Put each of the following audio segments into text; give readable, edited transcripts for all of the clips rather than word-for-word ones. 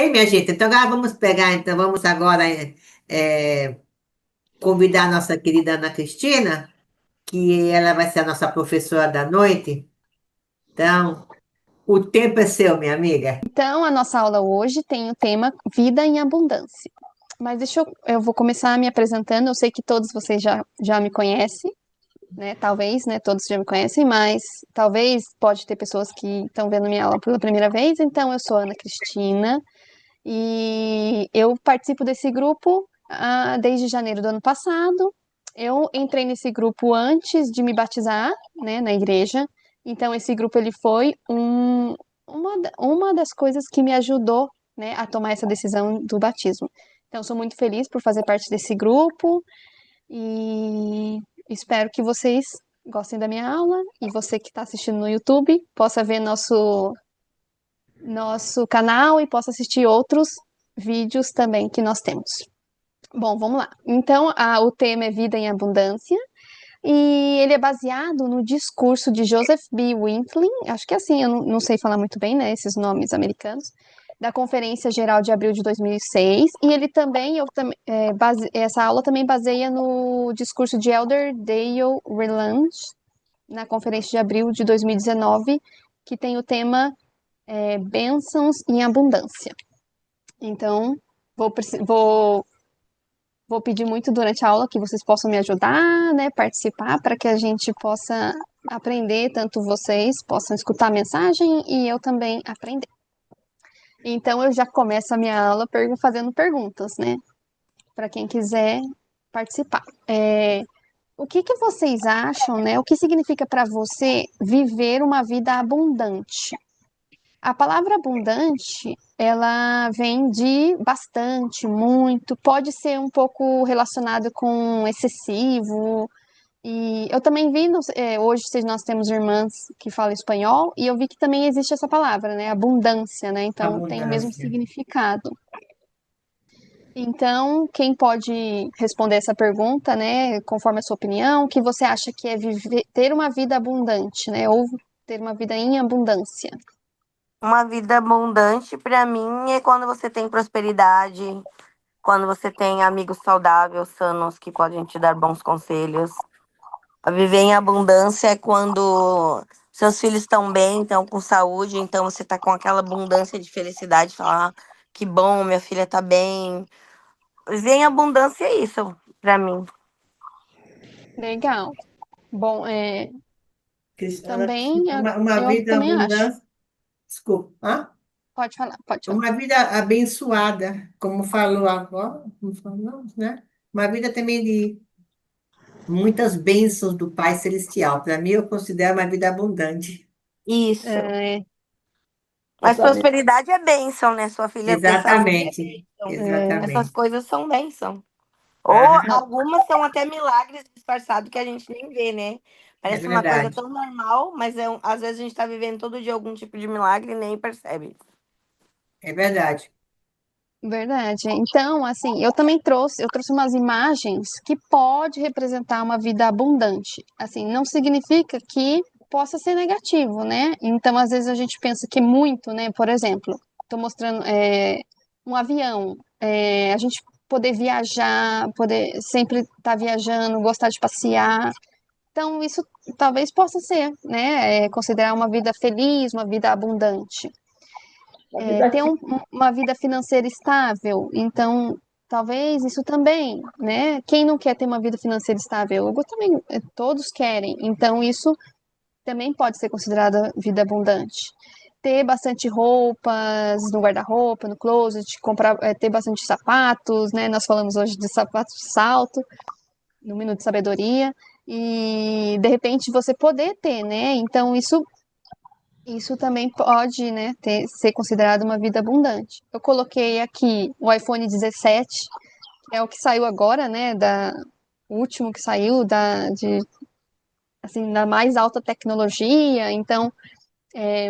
minha gente? Então agora vamos pegar, então vamos agora é, convidar a nossa querida Ana Cristina, que ela vai ser a nossa professora da noite. Então, o tempo é seu, minha amiga. Então, a nossa aula hoje tem o tema Vida em Abundância. Mas eu vou começar me apresentando. Eu sei que todos vocês já me conhecem, né? Talvez, né? Todos já me conhecem, mas talvez pode ter pessoas que estão vendo minha aula pela primeira vez. Então, eu sou Ana Cristina e eu participo desse grupo desde janeiro do ano passado. Eu entrei nesse grupo antes de me batizar, né, na igreja. Então, esse grupo ele foi uma das coisas que me ajudou, né, a tomar essa decisão do batismo. Então, sou muito feliz por fazer parte desse grupo e espero que vocês gostem da minha aula e você que está assistindo no YouTube possa ver nosso canal e possa assistir outros vídeos também que nós temos. Bom, vamos lá. Então, o tema é Vida em Abundância e ele é baseado no discurso de Joseph B. Wintley, acho que é assim, eu não sei falar muito bem, né, esses nomes americanos, da Conferência Geral de Abril de 2006, e ele também, essa aula também baseia no discurso de Elder Dale Rayland, na Conferência de Abril de 2019, que tem o tema Bênçãos em Abundância. Então, vou, vou Vou pedir muito durante a aula que vocês possam me ajudar, né, participar, para que a gente possa aprender, tanto vocês possam escutar a mensagem e eu também aprender. Então, eu já começo a minha aula fazendo perguntas, né, para quem quiser participar. O que vocês acham, né, o que significa para você viver uma vida abundante? A palavra abundante, ela vem de bastante, muito, pode ser um pouco relacionado com excessivo. E eu também vi, hoje nós temos irmãs que falam espanhol, e eu vi que também existe essa palavra, né? Abundância, né? Então tem o mesmo Abundância. significado. Então, quem pode responder essa pergunta, né, conforme a sua opinião, o que você acha que é ter uma vida abundante, né? Ou ter uma vida em abundância? Uma vida abundante, para mim, é quando você tem prosperidade, quando você tem amigos saudáveis, sanos, que podem te dar bons conselhos. A viver em abundância é quando seus filhos estão bem, estão com saúde, então você está com aquela abundância de felicidade, falar, "Ah, que bom, minha filha está bem." Viver em abundância é isso, para mim. Legal. Bom, Cristina, também uma eu vida também acho. abundância. Desculpa. Hã? Pode falar, pode falar. Uma vida abençoada, como falou a avó, como falamos, né? Uma vida também de muitas bênçãos do Pai Celestial. Para mim, eu considero uma vida abundante. Isso. É, Mas prosperidade é bênção, né? Sua filha ter saúde é Exatamente, bênção. Essas exatamente. coisas são bênção. Ou Aham, algumas são até milagres disfarçados que a gente nem vê, né? é Parece uma coisa verdade, tão normal, mas às vezes a gente está vivendo todo dia algum tipo de milagre e nem percebe. é verdade. verdade. Então, assim, eu trouxe umas imagens que pode representar uma vida abundante. Assim, não significa que possa ser negativo, né? Então, às vezes a gente pensa que muito, né? Por exemplo, estou mostrando um avião, a gente poder viajar, poder sempre estar viajando, gostar de passear. Então, isso talvez possa ser, né? Considerar uma vida feliz, uma vida abundante. Ter uma vida financeira estável, então talvez isso também, né? Quem não quer ter uma vida financeira estável? Eu também, todos querem, então isso também pode ser considerada vida abundante. Ter bastante roupas no guarda-roupa, no closet, comprar, ter bastante sapatos, né? Nós falamos hoje de sapatos de salto, no Minuto de Sabedoria, e de repente você poder ter, né? Então isso também pode, né, ser considerado uma vida abundante. Eu coloquei aqui o iPhone 17, que é o que saiu agora, né, o último que saiu assim, da mais alta tecnologia. Então,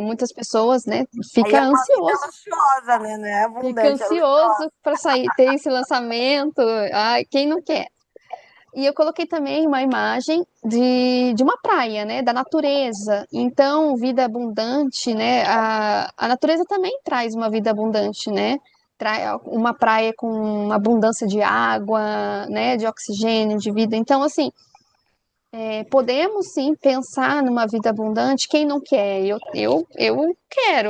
muitas pessoas, né, Aí é uma vida ansioso, luxuosa, né? Não é fica abundante, é luxuosa. ansioso para sair, ter esse lançamento. Ai, quem não quer? E eu coloquei também uma imagem de uma praia, né, da natureza. Então, vida abundante, né, a natureza também traz uma vida abundante, né? uma praia com abundância de água, né, de oxigênio, de vida. Então, assim, podemos sim pensar numa vida abundante. Quem não quer? Eu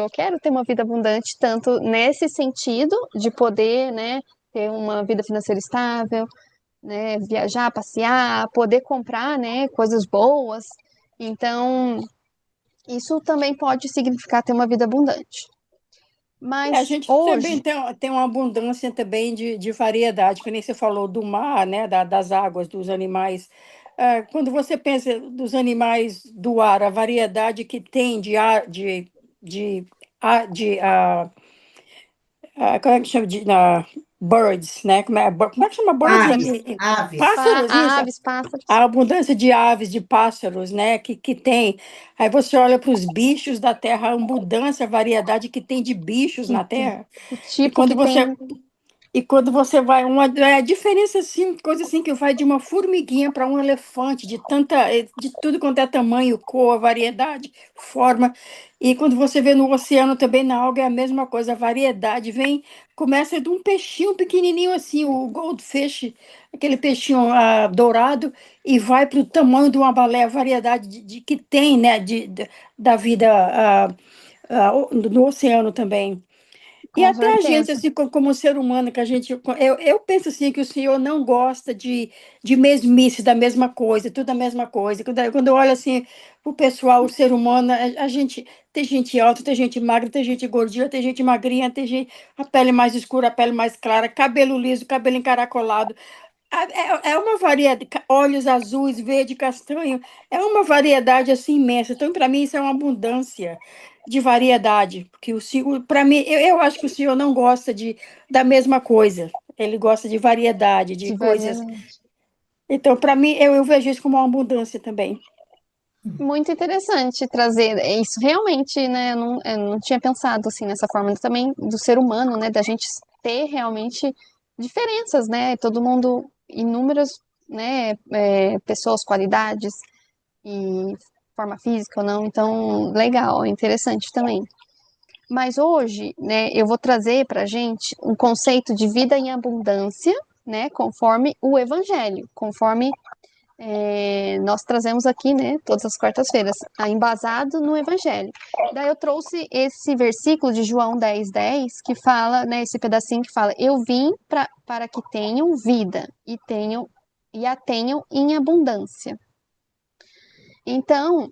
quero ter uma vida abundante, tanto nesse sentido de poder, né, ter uma vida financeira estável, né, viajar, passear, poder comprar, né, coisas boas. Então, isso também pode significar ter uma vida abundante. A Mas gente também hoje, tem uma abundância também de variedade, que nem você falou do mar, né, das águas, dos animais. Quando você pensa dos animais do ar, a variedade que tem de ar, de, de como é que chama? Birds, né? Como é que chama birds? Aves, aves. Pássaros, isso. aves, pássaros, A abundância de aves, de pássaros, né, que tem. Aí você olha para os bichos da terra, a abundância, a variedade que tem de bichos que na tem, terra. o E tipo quando que você tem, e quando você vai, a diferença assim, coisa assim que vai de uma formiguinha para um elefante, de tudo quanto é tamanho, cor, variedade, forma. E quando você vê no oceano também, na alga é a mesma coisa, a variedade começa de um peixinho pequenininho assim, o goldfish, aquele peixinho dourado, e vai para o tamanho de uma baleia, a variedade que tem, né, da vida no oceano também. E com até a gente, certeza. assim, como ser humano, que a gente. Eu penso assim que o senhor não gosta de mesmice da mesma coisa, tudo a mesma coisa. Quando eu olho assim o pessoal, o ser humano, a gente. Tem gente alta, tem gente magra, tem gente gordinha, tem gente magrinha, tem gente. A pele mais escura, a pele mais clara, cabelo liso, cabelo encaracolado. É uma variedade, olhos azuis, verde, castanho, é uma variedade assim imensa. Então, para mim, isso é uma abundância de variedade, porque o senhor, para mim, eu acho que o senhor não gosta da mesma coisa. Ele gosta de variedade, de De coisas. variedade. Então, para mim, eu vejo isso como uma abundância também. Muito interessante trazer isso realmente, né? Eu não tinha pensado assim nessa forma também do ser humano, né? Da gente ter realmente diferenças, né? Todo mundo, inúmeras, né? Pessoas, qualidades e forma física ou não. Então, legal, interessante também. Mas hoje, né? Eu vou trazer para gente um conceito de vida em abundância, né? Conforme o Evangelho, conforme nós trazemos aqui, né, todas as quartas-feiras, embasado no Evangelho. Daí eu trouxe esse versículo de João 10:10, que fala, né, esse pedacinho que fala: Eu vim para que tenham vida e a tenham em abundância. Então,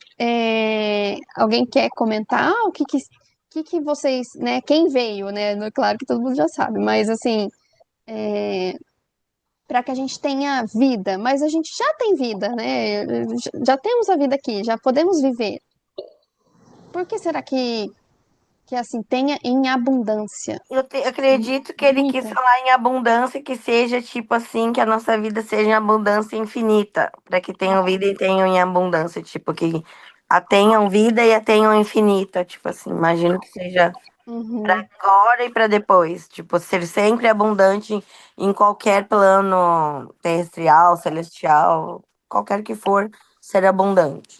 alguém quer comentar o que vocês, né, quem veio, né? Claro que todo mundo já sabe, mas assim, para que a gente tenha vida, mas a gente já tem vida, né? Já temos a vida aqui, já podemos viver. Por que será que assim tenha em abundância? Acredito que ele quis Muita. falar em abundância, que seja tipo assim, que a nossa vida seja em abundância infinita, para que tenham vida e tenham em abundância, tipo, que a tenham vida e a tenham infinita, tipo assim, imagino que seja para Uhum, agora e para depois, tipo, ser sempre abundante em qualquer plano terrestrial, celestial, qualquer que for, ser abundante.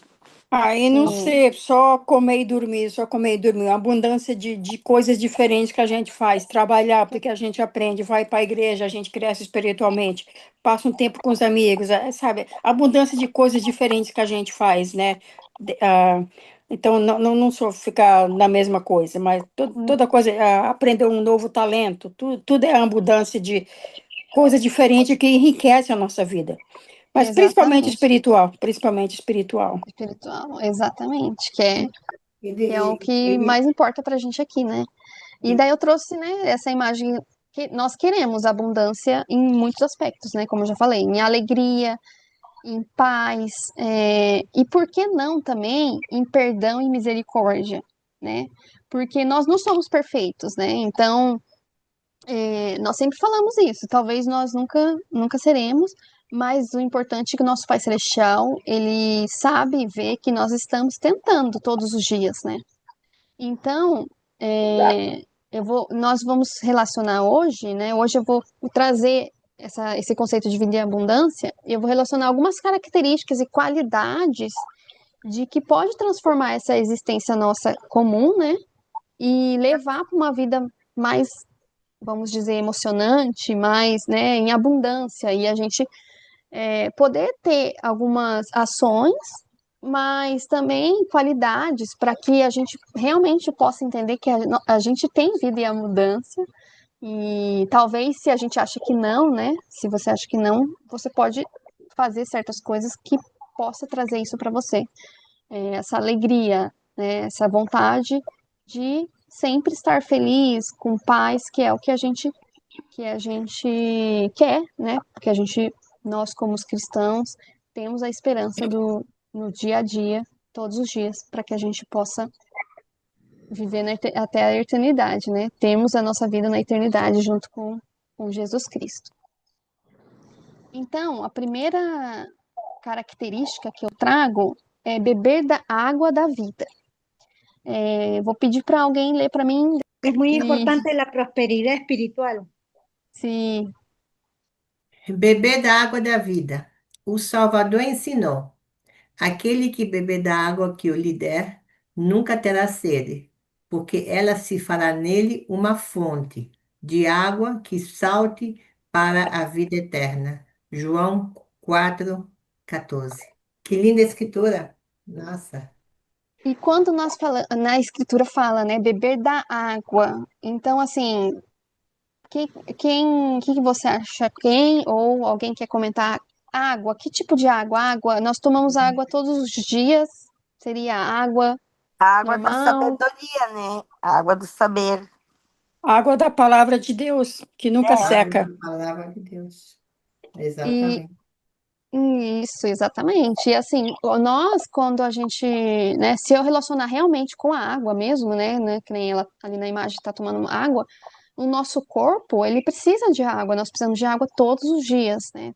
Aí não sim, ser só comer e dormir, só comer e dormir. Uma abundância de coisas diferentes que a gente faz. Trabalhar, porque a gente aprende, vai para a igreja, a gente cresce espiritualmente, passa um tempo com os amigos, sabe? Abundância de coisas diferentes que a gente faz, né? Então, não só ficar na mesma coisa, mas hum, toda coisa, aprender um novo talento, tudo é abundância de coisa diferente que enriquece a nossa vida. Mas principalmente exatamente. espiritual, principalmente espiritual. Espiritual, exatamente, que é o Ele, que ele, mais importa pra gente aqui, né? E daí eu trouxe, né, essa imagem que nós queremos abundância em muitos aspectos, né? Como eu já falei, em alegria, em paz, e por que não também em perdão e misericórdia, né? Porque nós não somos perfeitos, né? Então, nós sempre falamos isso, talvez nós nunca seremos, mas o importante é que o nosso Pai Celestial, ele sabe e vê que nós estamos tentando todos os dias, né? Então, nós vamos relacionar hoje, né? Hoje eu vou trazer esse conceito de vida em abundância, e eu vou relacionar algumas características e qualidades de que pode transformar essa existência nossa comum, né? E levar para uma vida mais vamos dizer, emocionante, mas, né, em abundância, e a gente poder ter algumas ações, mas também qualidades para que a gente realmente possa entender que a gente tem vida em abundância. E talvez se a gente acha que não, né? Se você acha que não, você pode fazer certas coisas que possa trazer isso para você. Essa alegria, né? Essa vontade de sempre estar feliz, com paz, que é o que a gente quer, né? Porque nós como os cristãos, temos a esperança no dia a dia, todos os dias, para que a gente possa viver até a eternidade, né? Temos a nossa vida na eternidade junto com Jesus Cristo. Então, a primeira característica que eu trago é beber da água da vida. Vou pedir para alguém ler para mim. Es muy Sí. importante la prosperidad espiritual. Se Beber da água da vida. O Salvador ensinou: aquele que beber da água que eu lhe der, nunca terá sede, porque ela se fará nele uma fonte de água que salte para a vida eterna. João 4:14. Que linda escritura! Nossa. E quando nós falamos, na escritura fala, né, beber da água. Então, assim, que você acha? Quem ou alguém quer comentar água? Que tipo de água? Água, nós tomamos água todos os dias? Seria água A água da normal? sabedoria, né? A água do saber. Água da palavra de Deus, que nunca É. seca. A palavra de Deus. E Exatamente. isso, exatamente. E assim, nós, quando a gente, né, se eu relacionar realmente com a água mesmo, né, que nem ela ali na imagem está tomando água, o nosso corpo, ele precisa de água, nós precisamos de água todos os dias, né?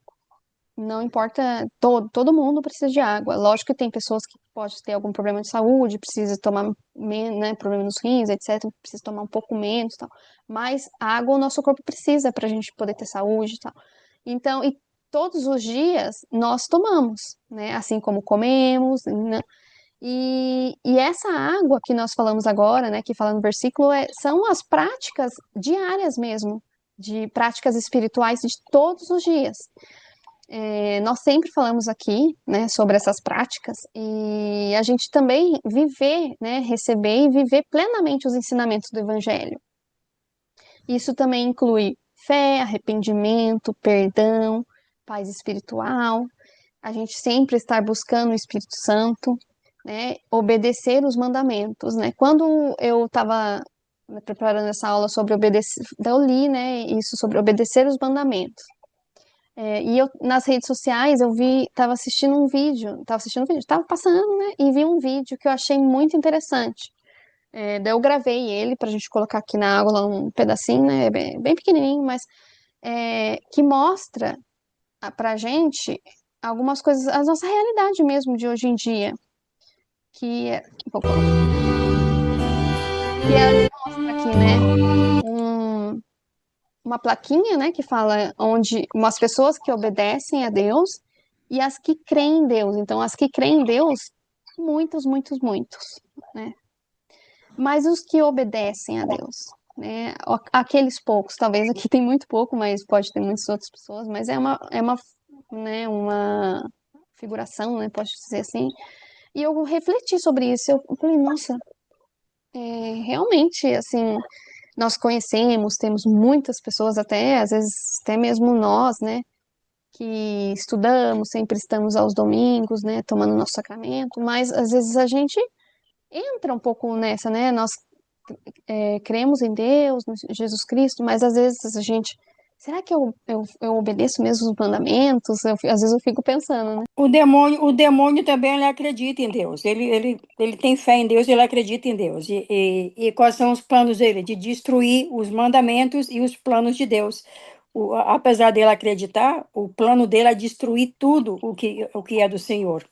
Não importa, todo mundo precisa de água. Lógico que tem pessoas que podem ter algum problema de saúde, precisa tomar, né, problema nos rins, etc, precisa tomar um pouco menos, tal. Mas a água o nosso corpo precisa para a gente poder ter saúde e tal. Então, e todos os dias nós tomamos, né? Assim como comemos, né? E essa água que nós falamos agora, né, que fala no versículo, são as práticas diárias mesmo, de práticas espirituais de todos os dias. Nós sempre falamos aqui, né, sobre essas práticas e a gente também viver, né, receber e viver plenamente os ensinamentos do Evangelho. Isso também inclui fé, arrependimento, perdão, paz espiritual, a gente sempre estar buscando o Espírito Santo, né, obedecer os mandamentos, né. Quando eu estava preparando essa aula sobre obedecer, eu li, né, isso sobre obedecer os mandamentos. E eu, nas redes sociais, estava passando, né, e vi um vídeo que eu achei muito interessante. Daí eu gravei ele pra gente colocar aqui na aula um pedacinho, né, bem pequenininho, mas que mostra pra gente algumas coisas, a nossa realidade mesmo de hoje em dia, vou colocar, que ela mostra aqui, né, uma plaquinha, né, que fala onde umas pessoas que obedecem a Deus e as que creem em Deus. Então, as que creem em Deus, muitos, muitos, muitos, né? Mas os que obedecem a Deus, né? Aqueles poucos, talvez aqui tem muito pouco, mas pode ter muitas outras pessoas, mas né, uma figuração, né, pode dizer assim. E eu refleti sobre isso, eu falei, nossa, realmente, assim, nós conhecemos, temos muitas pessoas até, às vezes até mesmo nós, né, que estudamos, sempre estamos aos domingos, né, tomando nosso sacramento, mas às vezes a gente entra um pouco nessa, né, nós cremos em Deus, em Jesus Cristo, mas às vezes a gente, será que eu obedeço mesmo os mandamentos? Às vezes eu fico pensando, né? O demônio também ele acredita em Deus. Ele tem fé em Deus, ele acredita em Deus. E quais são os planos dele? De destruir os mandamentos e os planos de Deus. Apesar dele acreditar, o plano dele é destruir tudo o que é do Senhor.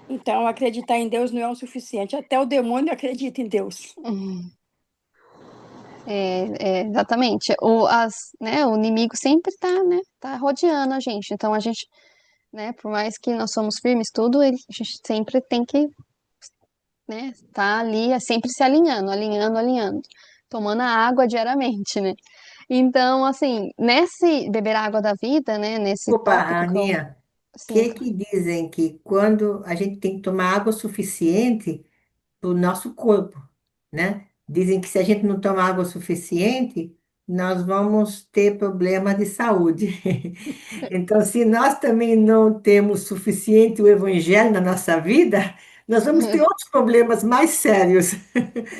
Então, acreditar em Deus não é o suficiente. Até o demônio acredita em Deus. Exatamente. Né, o inimigo sempre tá rodeando a gente. Então a gente, né, por mais que nós somos firmes, tudo, a gente sempre tem que, né, tá ali, sempre se alinhando, alinhando, alinhando. tomando a água diariamente, né? Então, assim, nesse beber a água da vida, né, nesse Desculpa, tópico que eu, Aninha, sim, claro. que dizem que quando a gente tem que tomar água suficiente para o nosso corpo, né? Dizem que se a gente não tomar água suficiente, nós vamos ter problema de saúde. Então, se nós também não temos suficiente o evangelho na nossa vida, nós vamos ter outros problemas mais sérios.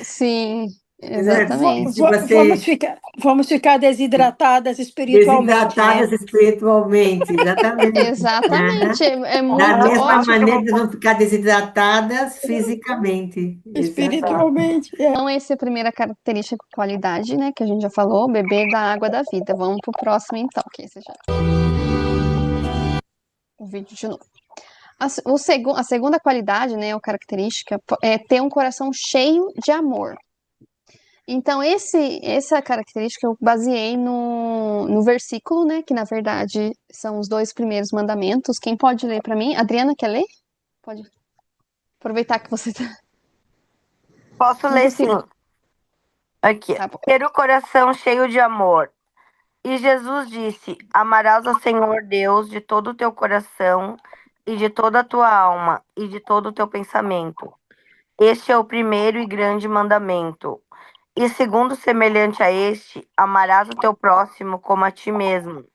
Sim, Não é? Se exatamente. você Vamos ficar desidratadas espiritualmente, né? desidratadas espiritualmente, exatamente. Exatamente. Aham. É Da muito mesma ótimo. maneira, nós vamos ficar desidratadas fisicamente. Exatamente. Espiritualmente. Então, essa é a primeira característica, qualidade, né, que a gente já falou, beber da água da vida. Vamos pro próximo, então, que esse já o vídeo de novo. A segunda qualidade, né, ou característica, é ter um coração cheio de amor. Então, essa característica eu baseei no versículo, né, que na verdade são os dois primeiros mandamentos. Quem pode ler para mim? Adriana, quer ler? Pode aproveitar que você tá. Posso Não ler sim. consigo. Aqui. Tá bom. Ter o coração cheio de amor. E Jesus disse: Amarás ao Senhor Deus de todo o teu coração, e de toda a tua alma, e de todo o teu pensamento. Este é o primeiro e grande mandamento. E segundo semelhante a este, amarás o teu próximo como a ti mesmo.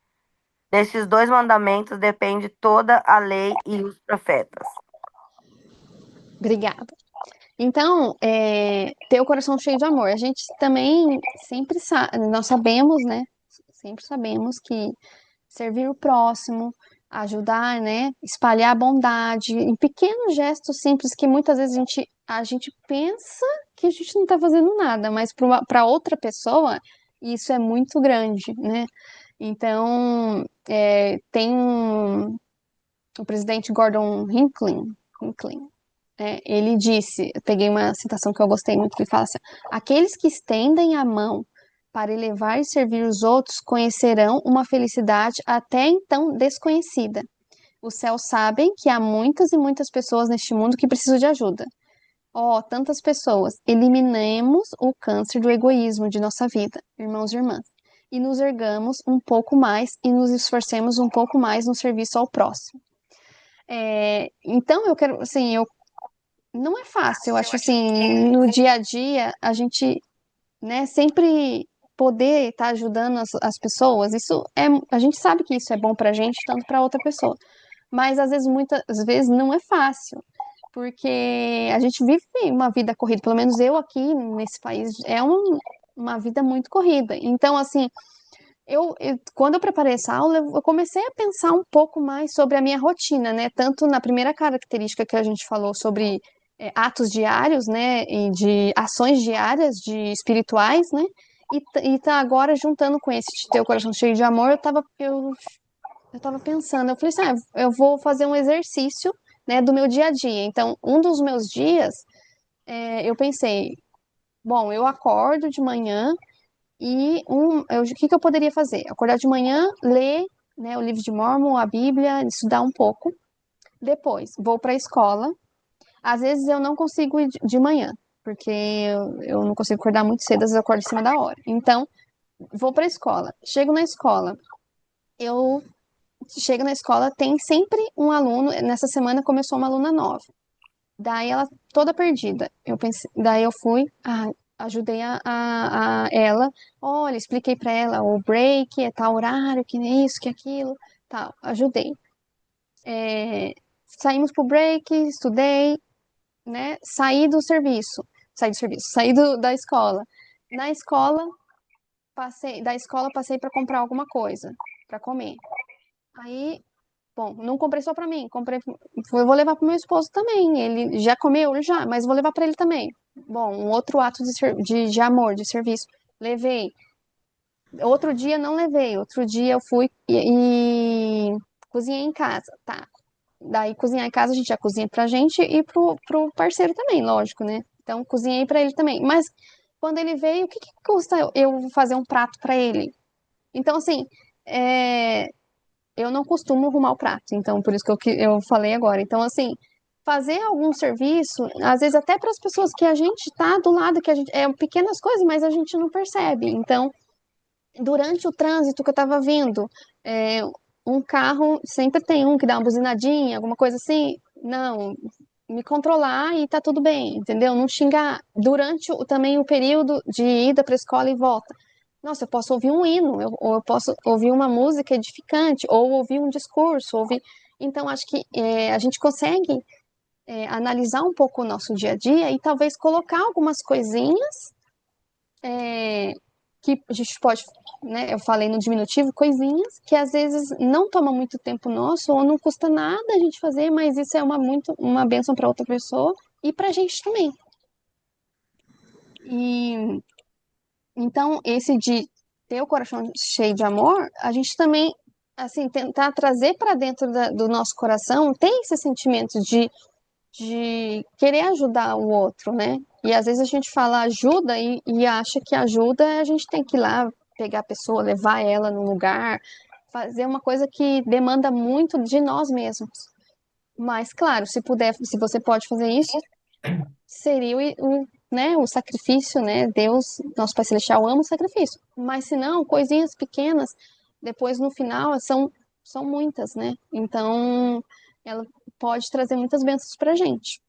Desses dois mandamentos depende toda a lei e os profetas. Obrigada. Então, ter o coração cheio de amor. A gente também sempre sabe, nós sabemos, né? Sempre sabemos que servir o próximo, ajudar, né? Espalhar a bondade, em pequenos gestos simples que muitas vezes a gente pensa que a gente não está fazendo nada, mas para outra pessoa isso é muito grande, né? Então, o presidente Gordon Hinckley, ele disse, eu peguei uma citação que eu gostei muito, que ele fala assim: aqueles que estendem a mão para elevar e servir os outros conhecerão uma felicidade até então desconhecida. Os céus sabem que há muitas e muitas pessoas neste mundo que precisam de ajuda. Oh, tantas pessoas. Eliminemos o câncer do egoísmo de nossa vida, irmãos e irmãs, e nos ergamos um pouco mais e nos esforcemos um pouco mais no serviço ao próximo. Então, eu quero, assim, não é fácil, eu acho assim, no dia a dia, a gente, né, sempre poder estar ajudando as pessoas, a gente sabe que isso é bom pra gente, tanto pra outra pessoa, mas às vezes, muitas vezes não é fácil, porque a gente vive uma vida corrida, pelo menos eu aqui nesse país, uma vida muito corrida, então assim, quando eu preparei essa aula, eu comecei a pensar um pouco mais sobre a minha rotina, né? Tanto na primeira característica que a gente falou sobre atos diários, né? E de ações diárias, de espirituais, né? E tá agora juntando com esse de ter o coração cheio de amor, eu tava pensando, eu falei assim, eu vou fazer um exercício, né? Do meu dia a dia. Então, um dos meus dias, eu pensei, bom, eu acordo de manhã. O que eu poderia fazer? Acordar de manhã, ler, né, o livro de Mórmon, a Bíblia, estudar um pouco. Depois, vou para a escola. Às vezes eu não consigo ir de manhã, porque eu não consigo acordar muito cedo, às vezes eu acordo em cima da hora. Então, vou para a escola. Eu chego na escola, tem sempre um aluno. Nessa semana começou uma aluna nova. Daí ela toda perdida. Daí eu fui, ajudei a ela. Olha, expliquei para ela o break, é tal horário, que nem isso, que aquilo, tal. Ajudei. Saímos pro break, estudei, né? Saí da escola. Na escola, passei para comprar alguma coisa para comer. Aí, bom, não comprei só pra mim, vou levar pro meu esposo também. Ele já comeu, já, mas vou levar pra ele também. Bom, um outro ato de amor, de serviço. Levei. Outro dia não levei. Outro dia eu fui e cozinhei em casa, tá? Daí cozinhar em casa a gente já cozinha pra gente e pro parceiro também, lógico, né? Então cozinhei pra ele também. Mas quando ele veio, o que custa eu fazer um prato pra ele? Então assim, eu não costumo arrumar o prato, então por isso que eu falei agora. Então, assim, fazer algum serviço, às vezes até para as pessoas que a gente tá do lado, que a gente é pequenas coisas, mas a gente não percebe. Então, durante o trânsito que eu estava vindo, um carro sempre tem um que dá uma buzinadinha, alguma coisa assim. Não, me controlar e tá tudo bem, entendeu? Não xingar. Durante também o período de ida para a escola e volta. Nossa, eu posso ouvir um hino, ou eu posso ouvir uma música edificante, ou ouvir um discurso, ouvir. Então, acho que a gente consegue analisar um pouco o nosso dia a dia e talvez colocar algumas coisinhas que a gente pode, né? Eu falei no diminutivo, coisinhas que às vezes não toma muito tempo nosso ou não custa nada a gente fazer, mas isso é uma bênção para outra pessoa e para a gente também. E então esse de ter o coração cheio de amor, a gente também assim tentar trazer para dentro do nosso coração, tem esse sentimento de querer ajudar o outro, né? E às vezes a gente fala ajuda e acha que ajuda a gente tem que ir lá pegar a pessoa, levar ela no lugar, fazer uma coisa que demanda muito de nós mesmos. Mas, claro, se puder, se você pode fazer isso, seria né, o sacrifício, né? Deus, nosso Pai Celestial, ama o sacrifício. Mas se não, coisinhas pequenas, depois no final são muitas, né? Então, ela pode trazer muitas bênçãos pra gente.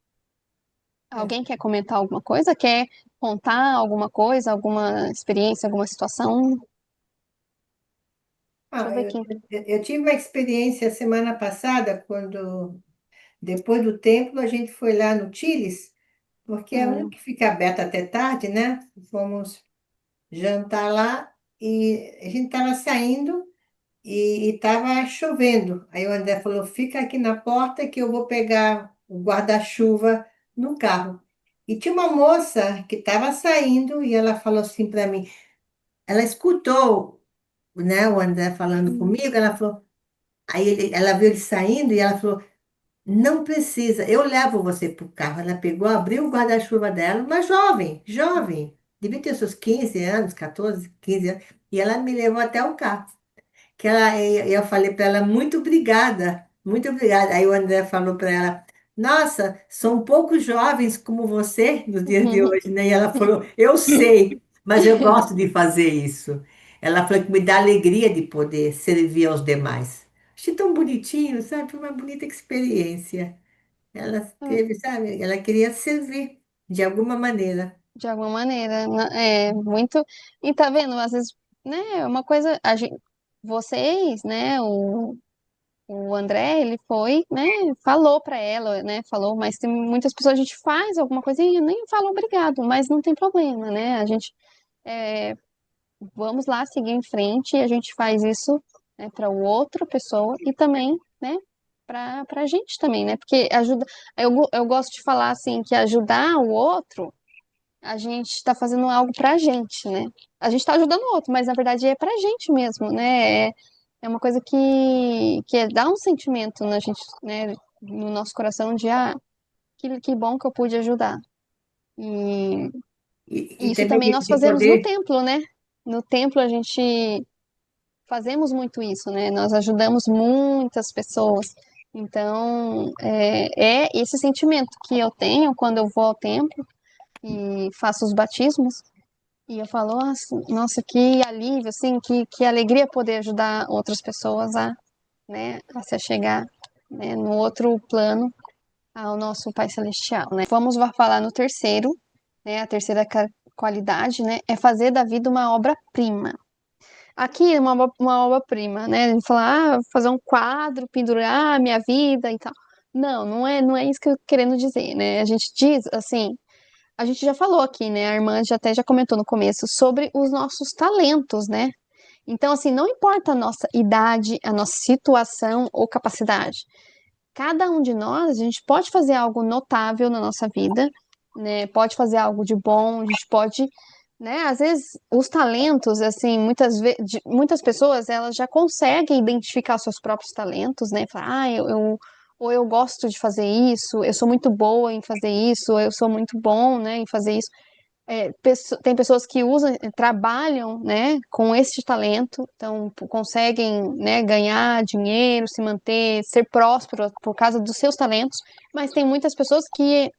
É. Alguém quer comentar alguma coisa? Quer contar alguma coisa, alguma experiência, alguma situação? Deixa eu Ah, ver eu, quem. eu tive uma experiência semana passada, quando, depois do templo, a gente foi lá no Chili's, porque é um Hum, que fica aberto até tarde, né? Fomos jantar lá e a gente estava saindo e estava chovendo. Aí o André falou: fica aqui na porta que eu vou pegar o guarda-chuva no carro. E tinha uma moça que estava saindo e ela falou assim para mim, ela escutou, né, o André falando hum, comigo, ela falou, aí ela viu ele saindo e ela falou, não precisa, eu levo você para o carro. Ela pegou, abriu o guarda-chuva dela, uma jovem, jovem, devia ter seus 15 anos, 14, 15 anos, e ela me levou até o carro. Que ela, eu falei para ela, muito obrigada, muito obrigada. Aí o André falou para ela, nossa, são poucos jovens como você nos dias de hoje, né? E ela falou, eu sei, mas eu gosto de fazer isso. Ela falou que me dá alegria de poder servir aos demais. Achei tão bonitinho, sabe? Foi uma bonita experiência. Ela teve, sabe? Ela queria servir de alguma maneira. de alguma maneira. É muito. E tá vendo, às vezes, né, é uma coisa. Vocês, né, o André, ele foi, né, falou pra ela, né, falou, mas tem muitas pessoas, a gente faz alguma coisinha, nem fala obrigado, mas não tem problema, né, a gente, vamos lá seguir em frente e a gente faz isso, né, para outra pessoa e também, né, para a gente também, né, porque ajuda, eu gosto de falar assim, que ajudar o outro, a gente está fazendo algo pra gente, né, a gente está ajudando o outro, mas na verdade é pra gente mesmo, né, é uma coisa que dá um sentimento na gente, né, no nosso coração de, que bom que eu pude ajudar. E E isso também também nós de fazemos no poder. templo, né? No templo a gente fazemos muito isso, né? Nós ajudamos muitas pessoas. Então, é esse sentimento que eu tenho quando eu vou ao templo e faço os batismos. E eu falo, nossa, que alívio, assim, que alegria poder ajudar outras pessoas né, a se chegar, né, no outro plano ao nosso Pai Celestial, né? Vamos falar no terceiro, né? A terceira qualidade, né? É fazer da vida uma obra-prima. Aqui é uma obra-prima, né? A gente fala, fazer um quadro, pendurar a minha vida e tal. Não, não é isso que eu tô querendo dizer, né? A gente diz assim, a gente já falou aqui, né? A irmã já comentou no começo sobre os nossos talentos, né? Então, assim, não importa a nossa idade, a nossa situação ou capacidade. Cada um de nós, a gente pode fazer algo notável na nossa vida, né? Pode fazer algo de bom, a gente pode, né? Às vezes, os talentos, assim, muitas pessoas, elas já conseguem identificar seus próprios talentos, né? Falar, ou eu gosto de fazer isso, eu sou muito boa em fazer isso, ou eu sou muito bom, né, em fazer isso. Tem pessoas que trabalham, né, com esse talento, então conseguem, né, ganhar dinheiro, se manter, ser próspero por causa dos seus talentos, mas tem muitas pessoas que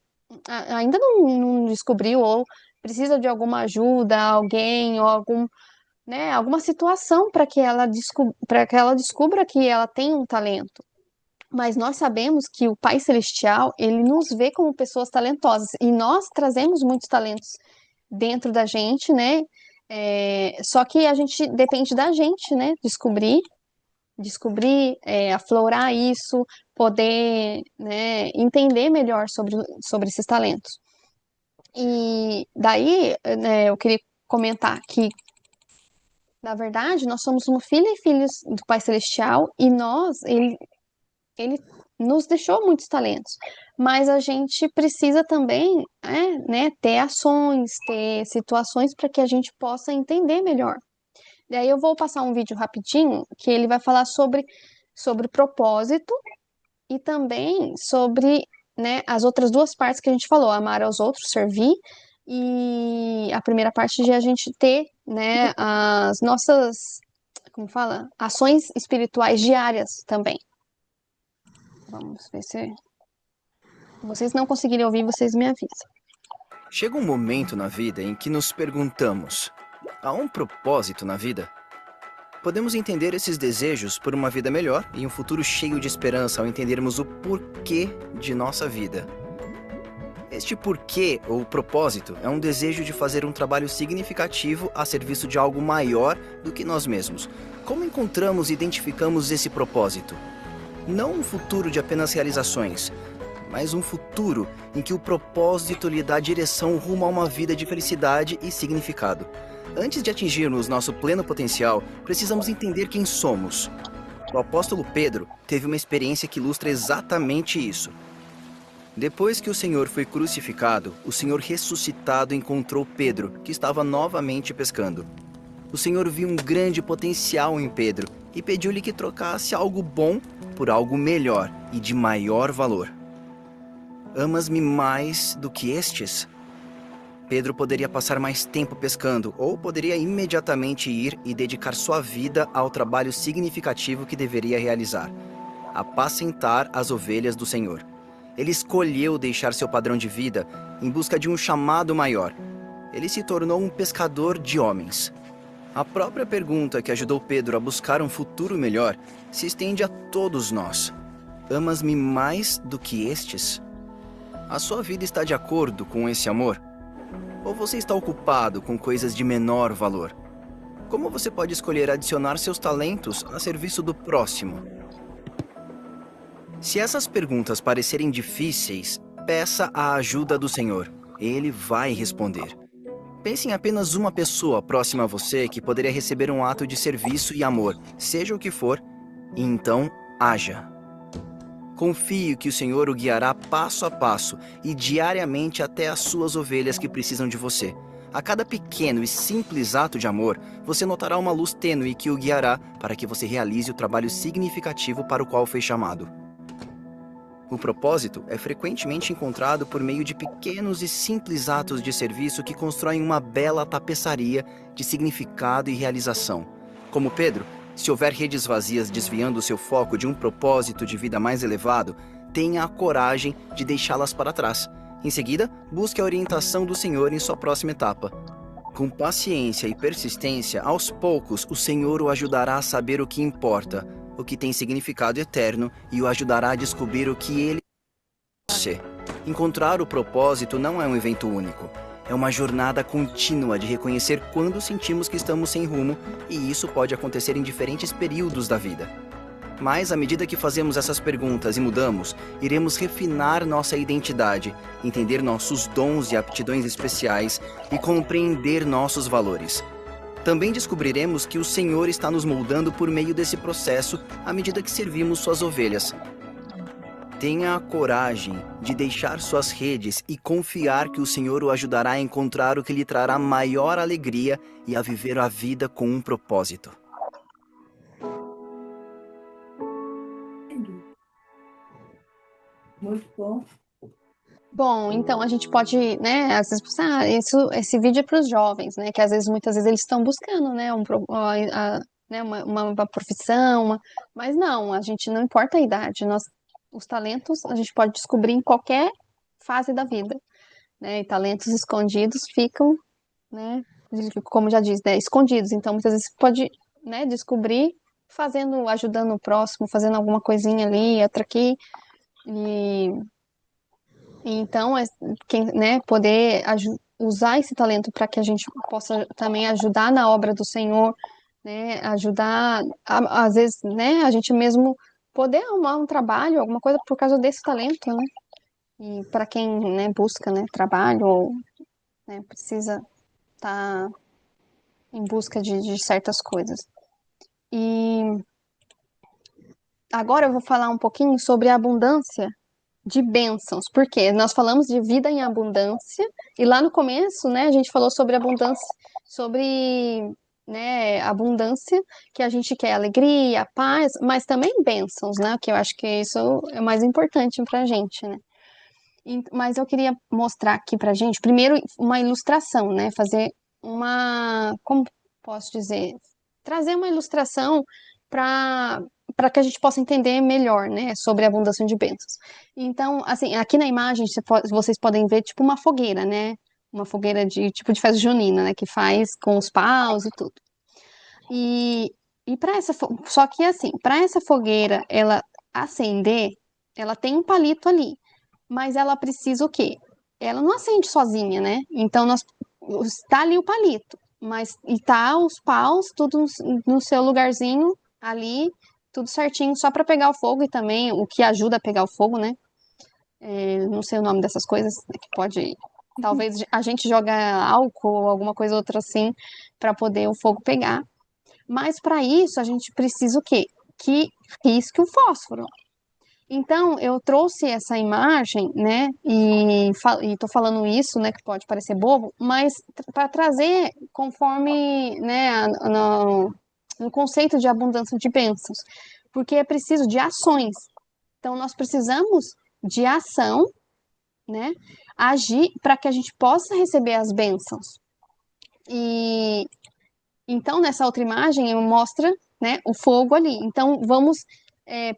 ainda não descobriu ou precisa de alguma ajuda, alguém ou alguma situação para que ela descubra que ela tem um talento. Mas nós sabemos que o Pai Celestial, ele nos vê como pessoas talentosas e nós trazemos muitos talentos dentro da gente, né? Só que a gente depende da gente, né? Descobrir, aflorar isso, poder, né, entender melhor sobre esses talentos. E daí, né, eu queria comentar que, na verdade, nós somos uma filha e filhos do Pai Celestial e ele nos deixou muitos talentos, mas a gente precisa também, né, ter ações, ter situações para que a gente possa entender melhor. Daí eu vou passar um vídeo rapidinho que ele vai falar sobre propósito e também sobre, né, as outras duas partes que a gente falou, amar aos outros, servir, e a primeira parte de a gente ter, né, as nossas, como fala, ações espirituais diárias também. Vamos ver se vocês não conseguirem ouvir, vocês me avisam. Chega um momento na vida em que nos perguntamos: há um propósito na vida? Podemos entender esses desejos por uma vida melhor e um futuro cheio de esperança ao entendermos o porquê de nossa vida. Este porquê ou propósito é um desejo de fazer um trabalho significativo a serviço de algo maior do que nós mesmos. Como encontramos e identificamos esse propósito? Não um futuro de apenas realizações, mas um futuro em que o propósito lhe dá direção rumo a uma vida de felicidade e significado. Antes de atingirmos nosso pleno potencial, precisamos entender quem somos. O apóstolo Pedro teve uma experiência que ilustra exatamente isso. Depois que o Senhor foi crucificado, o Senhor ressuscitado encontrou Pedro, que estava novamente pescando. O Senhor viu um grande potencial em Pedro e pediu-lhe que trocasse algo bom por algo melhor e de maior valor. Amas-me mais do que estes? Pedro poderia passar mais tempo pescando ou poderia imediatamente ir e dedicar sua vida ao trabalho significativo que deveria realizar: apacentar as ovelhas do Senhor. Ele escolheu deixar seu padrão de vida em busca de um chamado maior. Ele se tornou um pescador de homens. A própria pergunta que ajudou Pedro a buscar um futuro melhor se estende a todos nós. Amas-me mais do que estes? A sua vida está de acordo com esse amor? Ou você está ocupado com coisas de menor valor? Como você pode escolher adicionar seus talentos a serviço do próximo? Se essas perguntas parecerem difíceis, peça a ajuda do Senhor. Ele vai responder. Pense em apenas uma pessoa próxima a você que poderia receber um ato de serviço e amor, seja o que for, e então haja. Confie que o Senhor o guiará passo a passo e diariamente até as suas ovelhas que precisam de você. A cada pequeno e simples ato de amor, você notará uma luz tênue que o guiará para que você realize o trabalho significativo para o qual foi chamado. O propósito é frequentemente encontrado por meio de pequenos e simples atos de serviço que constroem uma bela tapeçaria de significado e realização. Como Pedro, se houver redes vazias desviando o seu foco de um propósito de vida mais elevado, tenha a coragem de deixá-las para trás. Em seguida, busque a orientação do Senhor em sua próxima etapa. Com paciência e persistência, aos poucos, o Senhor o ajudará a saber o que importa, o que tem significado eterno, e o ajudará a descobrir o que ele é. Você. Encontrar o propósito não é um evento único. É uma jornada contínua de reconhecer quando sentimos que estamos sem rumo, e isso pode acontecer em diferentes períodos da vida. Mas, à medida que fazemos essas perguntas e mudamos, iremos refinar nossa identidade, entender nossos dons e aptidões especiais e compreender nossos valores. Também descobriremos que o Senhor está nos moldando por meio desse processo à medida que servimos suas ovelhas. Tenha a coragem de deixar suas redes e confiar que o Senhor o ajudará a encontrar o que lhe trará maior alegria e a viver a vida com um propósito. Muito bom. Bom, então a gente pode, né, às vezes pensar, esse vídeo é para os jovens, né, que às vezes, muitas vezes eles estão buscando, né, né, uma profissão, mas não, a gente não importa a idade, os talentos a gente pode descobrir em qualquer fase da vida, né, e talentos escondidos ficam, né, como já diz, né, escondidos, então muitas vezes você pode, né, descobrir ajudando o próximo, fazendo alguma coisinha ali, outra aqui, e então, quem, né, poder usar esse talento para que a gente possa também ajudar na obra do Senhor, né, ajudar, às vezes, né, a gente mesmo poder arrumar um trabalho, alguma coisa por causa desse talento, né? E para quem, né, busca, né, trabalho ou, né, precisa estar em busca de certas coisas. E agora eu vou falar um pouquinho sobre a abundância de bênçãos, porque nós falamos de vida em abundância, e lá no começo, né, a gente falou sobre abundância, sobre, né, abundância, que a gente quer alegria, paz, mas também bênçãos, né, que eu acho que isso é o mais importante pra gente, né. Mas eu queria mostrar aqui pra gente, primeiro, uma ilustração, né, fazer como posso dizer, trazer uma ilustração para que a gente possa entender melhor, né, sobre a abundância de bênçãos. Então, assim, aqui na imagem vocês podem ver tipo uma fogueira, né, uma fogueira de tipo de festa junina, né, que faz com os paus e tudo. E para só que assim, para essa fogueira ela acender, ela tem um palito ali, mas ela precisa o quê? Ela não acende sozinha, né? Então está ali o palito, mas e tá os paus tudo no seu lugarzinho ali, tudo certinho, só para pegar o fogo e também o que ajuda a pegar o fogo, né? Não sei o nome dessas coisas, né, que pode, talvez a gente joga álcool ou alguma coisa outra assim para poder o fogo pegar. Mas para isso a gente precisa o quê? Que risque o fósforo. Então, eu trouxe essa imagem, né, e tô falando isso, né, que pode parecer bobo, mas para trazer conforme, né, no conceito de abundância de bênçãos, porque é preciso de ações. Então, nós precisamos de ação, né, agir para que a gente possa receber as bênçãos. E então, nessa outra imagem, mostra, né, o fogo ali. Então, vamos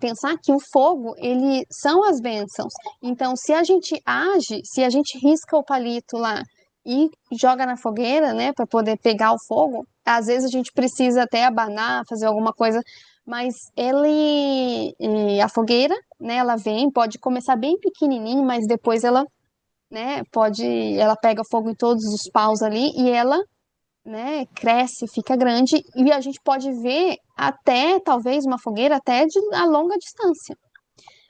pensar que o fogo, ele são as bênçãos. Então, se a gente age, se a gente risca o palito lá e joga na fogueira, né, para poder pegar o fogo, às vezes a gente precisa até abanar, fazer alguma coisa, mas a fogueira, né, ela pode começar bem pequenininho, mas depois ela, né, ela pega fogo em todos os paus ali e ela, né, cresce, fica grande e a gente pode ver até talvez uma fogueira até a longa distância.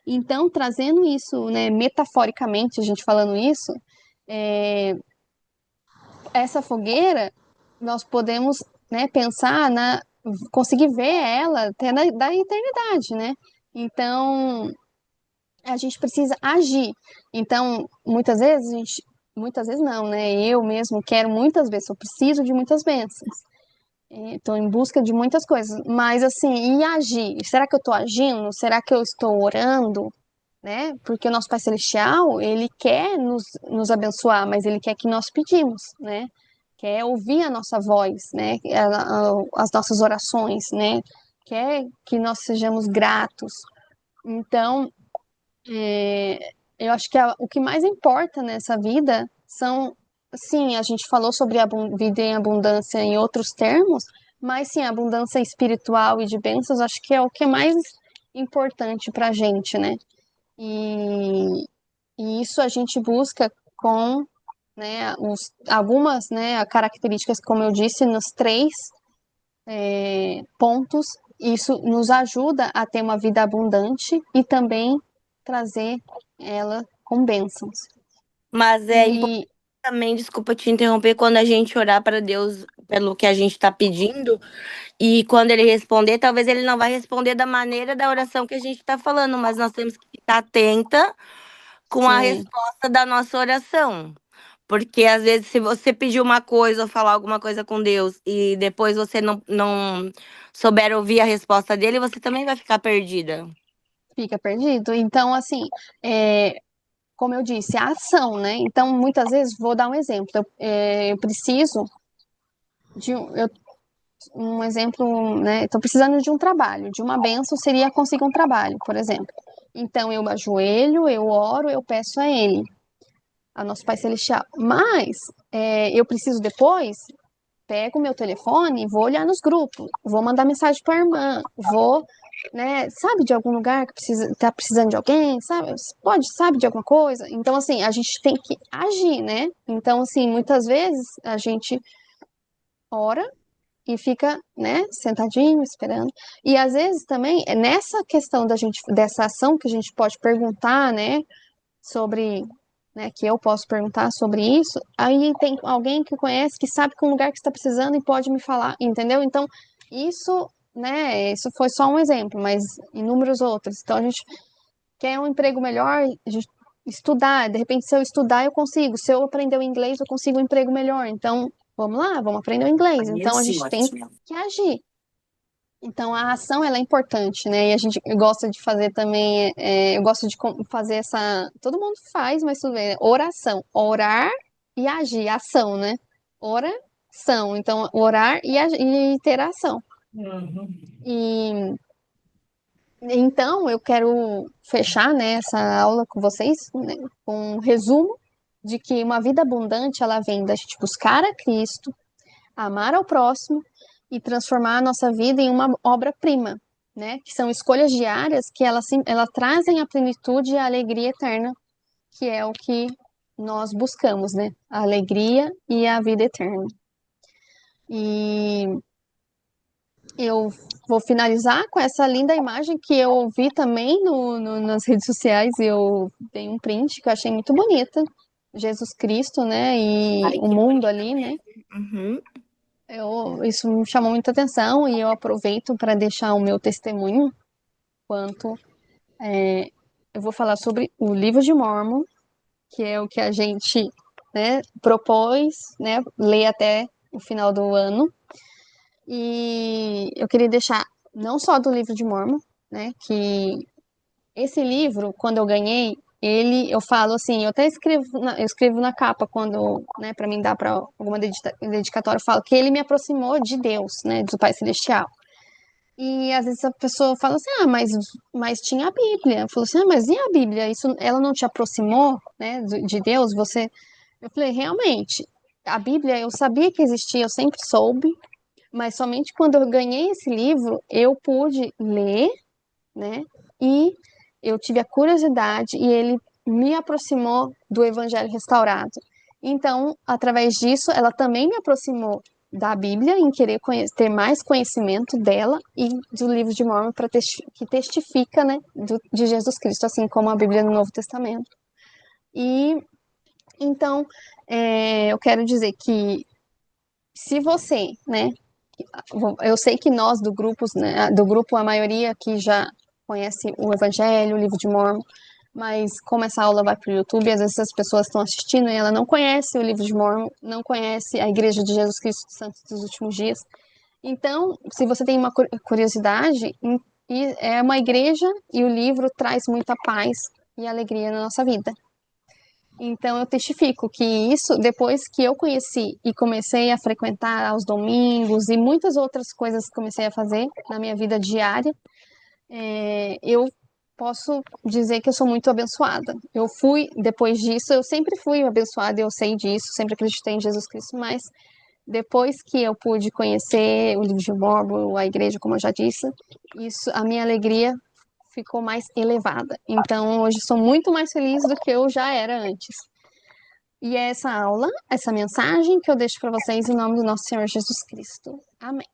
Então, trazendo isso, né, metaforicamente, a gente falando isso, essa fogueira nós podemos, né, pensar conseguir ver ela até da eternidade, né? Então, a gente precisa agir. Então, muitas vezes não, né? Eu mesmo quero muitas vezes, eu preciso de muitas bênçãos. Estou em busca de muitas coisas, mas assim, e agir? Será que eu estou agindo? Será que eu estou orando? Né? Porque o nosso Pai Celestial, ele quer nos abençoar, mas ele quer que nós pedimos, né? Quer ouvir a nossa voz, né? As nossas orações, né? Quer que nós sejamos gratos. Então, eu acho que o que mais importa nessa vida são, sim, a gente falou sobre a vida em abundância em outros termos, mas sim, a abundância espiritual e de bênçãos, acho que é o que é mais importante para a gente, né? E, e isso a gente busca com, né, algumas, né, características, como eu disse, nos 3 pontos. Isso nos ajuda a ter uma vida abundante e também trazer ela com bênçãos. Mas é importante E também, desculpa te interromper, quando a gente orar para Deus pelo que a gente está pedindo, e quando ele responder, talvez ele não vai responder da maneira da oração que a gente está falando, mas nós temos que ficar atenta com a sim, resposta da nossa oração. Porque às vezes, se você pedir uma coisa ou falar alguma coisa com Deus e depois você não souber ouvir a resposta dele, você também vai ficar perdida. fica perdido. Então, assim, como eu disse, a ação, né? Então, muitas vezes, vou dar um exemplo. Eu preciso de um exemplo, né? Estou precisando de um trabalho, de uma bênção seria conseguir um trabalho, por exemplo. Então, eu ajoelho, eu oro, eu peço a Ele, a nosso Pai Celestial. Mas, eu preciso depois, pego o meu telefone, vou olhar nos grupos, vou mandar mensagem para a irmã, vou, né, sabe de algum lugar que tá precisando de alguém, sabe de alguma coisa? Então, assim, a gente tem que agir, né? Então, assim, muitas vezes a gente ora e fica, né, sentadinho, esperando. E às vezes também, é nessa questão dessa ação que a gente pode perguntar, né, sobre, né, que eu posso perguntar sobre isso, aí tem alguém que conhece, que sabe que um lugar que está precisando e pode me falar, entendeu? Então, isso, né, isso foi só um exemplo, mas inúmeros outros. Então, a gente quer um emprego melhor, a gente estudar, de repente, se eu estudar, eu consigo. Se eu aprender o inglês, eu consigo um emprego melhor. Então, vamos lá, vamos aprender o inglês. Então, a gente tem que agir. Então, a ação, ela é importante, né? E a gente gosta de fazer também, eu gosto de fazer todo mundo faz, mas tudo bem, né? Oração. Orar e agir, ação, né? Oração. Então, orar e ter ação. Uhum. E então, eu quero fechar, né, essa aula com vocês, né, com um resumo de que uma vida abundante, ela vem da gente buscar a Cristo, amar ao próximo e transformar a nossa vida em uma obra-prima, né, que são escolhas diárias que elas trazem a plenitude e a alegria eterna, que é o que nós buscamos, né, a alegria e a vida eterna. E eu vou finalizar com essa linda imagem que eu vi também nas redes sociais. Eu dei um print que eu achei muito bonita. Jesus Cristo, né? E Ai, o que mundo ali, né? Uhum. Isso me chamou muita atenção e eu aproveito para deixar o meu testemunho quanto eu vou falar sobre o livro de Mórmon, que é o que a gente, né, propôs, né, ler até o final do ano. E eu queria deixar não só do livro de Mórmon, né, que esse livro, quando eu ganhei, eu falo assim, eu até eu escrevo na capa quando, né, para mim dar para alguma dedicatória, eu falo que ele me aproximou de Deus, né, do Pai Celestial. E às vezes a pessoa fala assim, mas tinha a Bíblia. Eu falo assim, mas e a Bíblia? Isso, ela não te aproximou, né, de Deus? Eu falei, realmente, a Bíblia eu sabia que existia, eu sempre soube, mas somente quando eu ganhei esse livro, eu pude ler, né? E eu tive a curiosidade e ele me aproximou do Evangelho restaurado. Então, através disso, ela também me aproximou da Bíblia, em querer ter mais conhecimento dela e do livro de Mórmon, que testifica, né, de Jesus Cristo, assim como a Bíblia no Novo Testamento. E, então, eu quero dizer que se você, né, eu sei que nós né, do grupo, a maioria que já conhece o Evangelho, o livro de Mórmon, mas como essa aula vai para o YouTube, às vezes as pessoas estão assistindo e ela não conhece o livro de Mórmon, não conhece a Igreja de Jesus Cristo dos Santos dos Últimos Dias. Então, se você tem uma curiosidade, é uma igreja e o livro traz muita paz e alegria na nossa vida. Então, eu testifico que isso, depois que eu conheci e comecei a frequentar aos domingos e muitas outras coisas que comecei a fazer na minha vida diária, eu posso dizer que eu sou muito abençoada. Depois disso, eu sempre fui abençoada, eu sei disso, sempre acreditei em Jesus Cristo, mas depois que eu pude conhecer o livro de Mórmon, a igreja, como eu já disse, a minha alegria ficou mais elevada. Então, hoje sou muito mais feliz do que eu já era antes. E é essa aula, essa mensagem que eu deixo para vocês em nome do nosso Senhor Jesus Cristo. Amém.